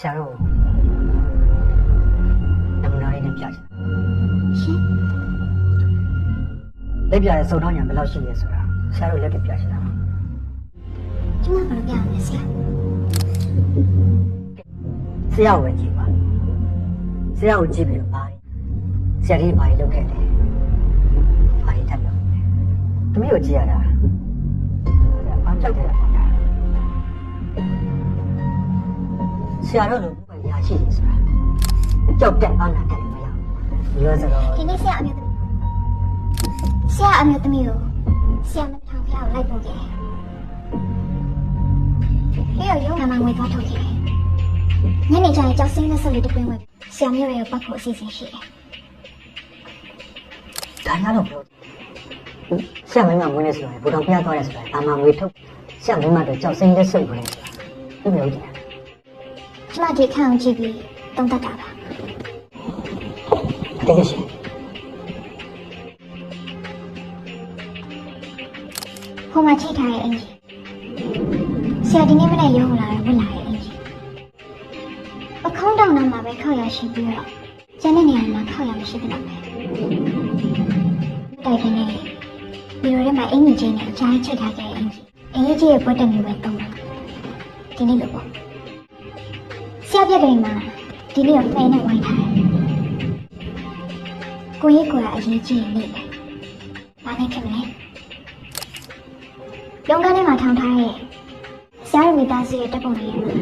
ရှာတော့နမနာလေးနဲ့ပြချင်ရှင်လက်ပြတဲ့စုံထောင်းညာဘယ်လောက်ရှိလဲဆိုတာရှာတော့လက်ပြပြချင်တာကျမဘာလို့ပြရမလဲဆရာဆရာကိုကြည့်ပါဆရာကိုကြည့်ပြီးတော့ပါဆရာကြီးဘာကြီးလုပ်ခဲ့တယ်ဘာကြီးတက်လို့သမီးကိုကြည့်ရတာဘာကြောက်တယ်ဆရာတို့လိုဘယ်ရာရှိလဲဆိုတာကြောက်တဲ့အားနာတယ်မရဘူးပြောစတော့ဒီနေ့ဆရာအမျိုးသမီးကိုဆရာမထောင်ဖျားကိုလိုက်ပို့ခဲ့တယ်ရုံးနာမငွေသွားထုတ်ခဲ့တယ်ညနေကျရင်ကြောက်စင်းနဲ့ဆက်လေးတပွင့်ဝဲဆရာမျိုးရဲ့ပတ်ဖို့အစီအစဉ်ရှိတယ်ဒါရတော့ပြောဆရာမင်းမမွေးနေဆိုရင်ဘူတော်ဖျားသွားတယ်ဆိုတာဘာမှငွေထုတ်ဆရာမင်းမတော့ကြောက်စင်းလက်စိတ်ကိုလည်းသူ့မျိုးကြည့်ကျမဒီခန့်အောင်ကြည့်ပြီးတုံးတတ်တာပါတကယ်ရှင်ဟိုမှာချိတ်ထားတဲ့အင်ကြီးဆရာဒီနေ့မနေ့ရုံးလာတယ်ဝင်လာတဲ့အင်ကြီးပခုံးတောင်နာမှာပဲခောက်ရရှိပြီးတော့ကျန်တဲ့နေရာမှာခောက်ရမရှိဘူးလားတိုက်ခင်းနေဒီလိုထဲမှာအင်ကြီးချင်းနဲ့အချိုင်းချိတ်ထားခဲ့တဲ့အင်ကြီးအင်ကြီးရဲ့ဘွက်တက်မျိုးပဲတုံးတာဒီနေ့လိုပေါ့ဆရာပြက်ကလေးမှာဒီနေ့ကိုဖဲနဲ့ဝိုင်းထားတယ်ကိုကြီးကအရေးကြီးနေတယ်ဘာနဲ့ဖြစ်မလဲရုံးခန်းထဲမှာထောင်ထားတဲ့ဆရာရဲ့မိသားစုရဲ့တပ်ပုံတွေရဲ့မှာ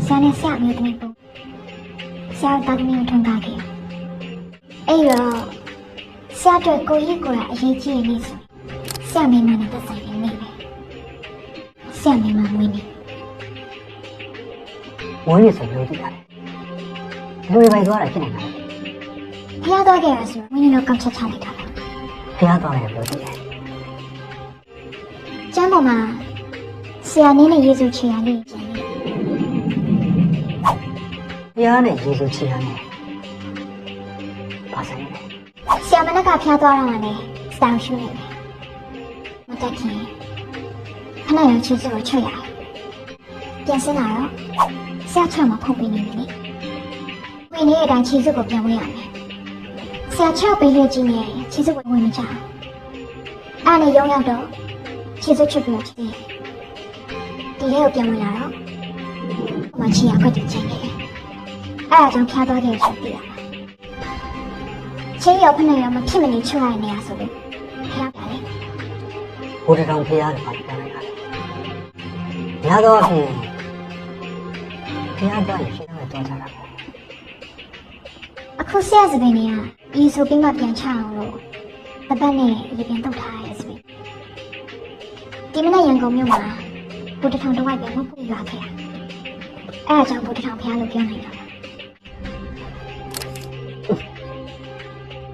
ဆရာနဲ့ဆရာအမျိုးသမီးပုံဆရာတာသမီးကိုထုံးကားခဲ့အဲ့တော့ဆရာတို့ကိုကြီးကအရေးကြီးနေဆိုဆရာမင်းမနဲ့သက်ဆိုင်နေတယ်ဆရာမင်းမမွေးနေမွေးနေဆိုလို့ကြည့်ရတယ်လူတွေပဲသွားတာဖြစ်နေတာဖျားသွားခဲ့ရဆိုမင်းတို့ကောက်ချက်ချလိုက်တာပါဖျားသွားတယ်ပြောကြည့်တယ်ကျမ်းပေါ်မှာဆရာနင်းနဲ့ယေရှုချီရလေးကျန်နေဖျားနဲ့ယေရှုချီရနဲ့ဘာဆိုင်လဲဆရာမနက်ကဖျားသွားတော့မှလည်းစတောင်ရှူနေတယ်မတက်ခင်ခဏရချီစုကိုချွတ်ရတယ်ပြန်စင်းလာတော့ဆရာချမှာဖုတ်ပေးနေတယ်လေဝင်နေတဲ့အတိုင်းချီစုကိုပြန်ဝင်ရမယ်ဆရာချပေးရခြင်းနဲ့ချီစုကိုဝင်မချအဲ့နဲ့ရုံရောက်တော့ချီစုချွတ်ပြီးတော့ဒီလေးကိုပြန်ဝင်လာတော့ဟိုမှာချီရခွက်တင်ချင်နေတယ်အဲ့ဒါကြောင့်ဖျားသွားတယ်ဆိုပြီးတာချင်းရောက်ဖနေရမဖြစ်မနေချွတ်ရနေရဆိုလို့ဖျားပါလေဘုရားတော်ဖျားတယ်ဘာပြောလိုက်တာလဲညာတော့အဖြစ်ဖျားတော့ရှင်တော့တောင်းချတာအခုဆရာစပင်းကြီးကဒီဆိုပြီးမှပြန်ချအောင်လို့တပတ်နဲ့ရေပြန်တုတ်ထားရစပင်းဒီမနေ့ရန်ကုန်မြို့မှာဘုဒ္ဓထောင်တစ်ဝိုက်ပြန်မပူရွာခဲ့အဲ့ဒါကြောင့်ဘုဒ္ဓထောင်ဖျားလို့ပြောနေတာ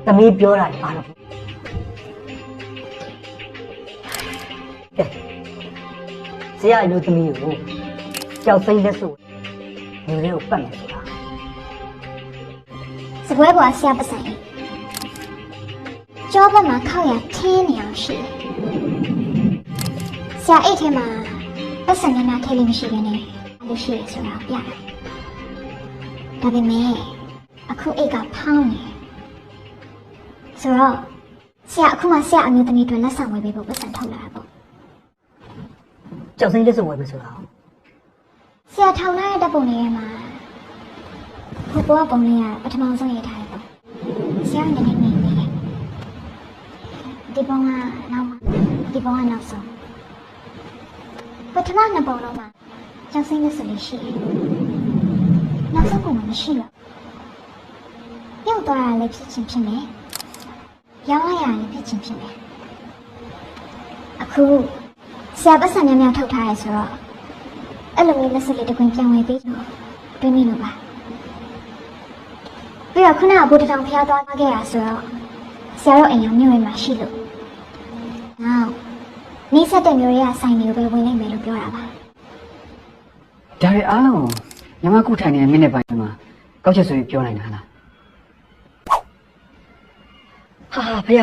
သမီးပြောတာဘာလို့ကဲဆရာလူသမီးကိုကြောက်စိမ့်လက်ဆိုလူတွေကိုပတ်မယ်ဆိုတာစပွဲပေါ်ဆရာပဆိုင်ကျောဘက်မှာခောက်ရထင်းနေအောင်ရှိဆရာအိတ်ထဲမှာပတ်စံနေနာထဲလေးမရှိဘဲနဲ့လို့ရှိရဆိုတာပြတယ်ဒါပေမဲ့အခုအိတ်ကဖောင်းနေဆိုတော့ဆရာအခုမှဆရာအမျိုးသမီးတွေလက်ဆောင်ဝယ်ပေးဖို့ပတ်စံထုတ်လာတာပေါ့ကြောက်စိမ့်လက်ဆိုဝယ်မယ်ဆိုတာဆရာထောင်လာတဲ့တပ်ပုံတွေမှာဟိုဘောပုံလေးကပထမဆုံးရေးထားတယ်ပေါ့ဆရာကနေနေနေဒီပုံကနောက်ဆုံးပထမနှစ်ပုံတော့မှာကျောင်းစိမ့်လက်စလေးရှိတယ်နောက်ဆုံးပုံမှာမရှိတော့ပြုတ်သွားတာလည်းဖြစ်ချင်းဖြစ်မယ်ရောင်းလိုက်ရလည်းဖြစ်ချင်းဖြစ်မယ်အခုဆရာပတ်စံများများထုတ်ထားရဲဆိုတော့အဲ့လိုမျိုးလက်စလေးတစ်ခွင်ပြန်ဝယ်ပေးလို့တွင်းမိလို့ပါပြီးတော့ခုနကဘုဒ္ဓတောင်ဖျားသွားခဲ့ရဆိုတော့ဆရာတို့အိမ်ရောမြို့ဝင်မှာရှိလို့နောက်နေဆက်တဲ့မျိုးတွေကဆိုင်တွေကိုပဲဝင်နိုင်မယ်လို့ပြောတာပါဒါတွေအားလုံးညီမကုထိုင်နေတဲ့မိနစ်ပိုင်းမှာကောက်ချက်ဆိုပြီးပြောနိုင်တာလားဟာဖေ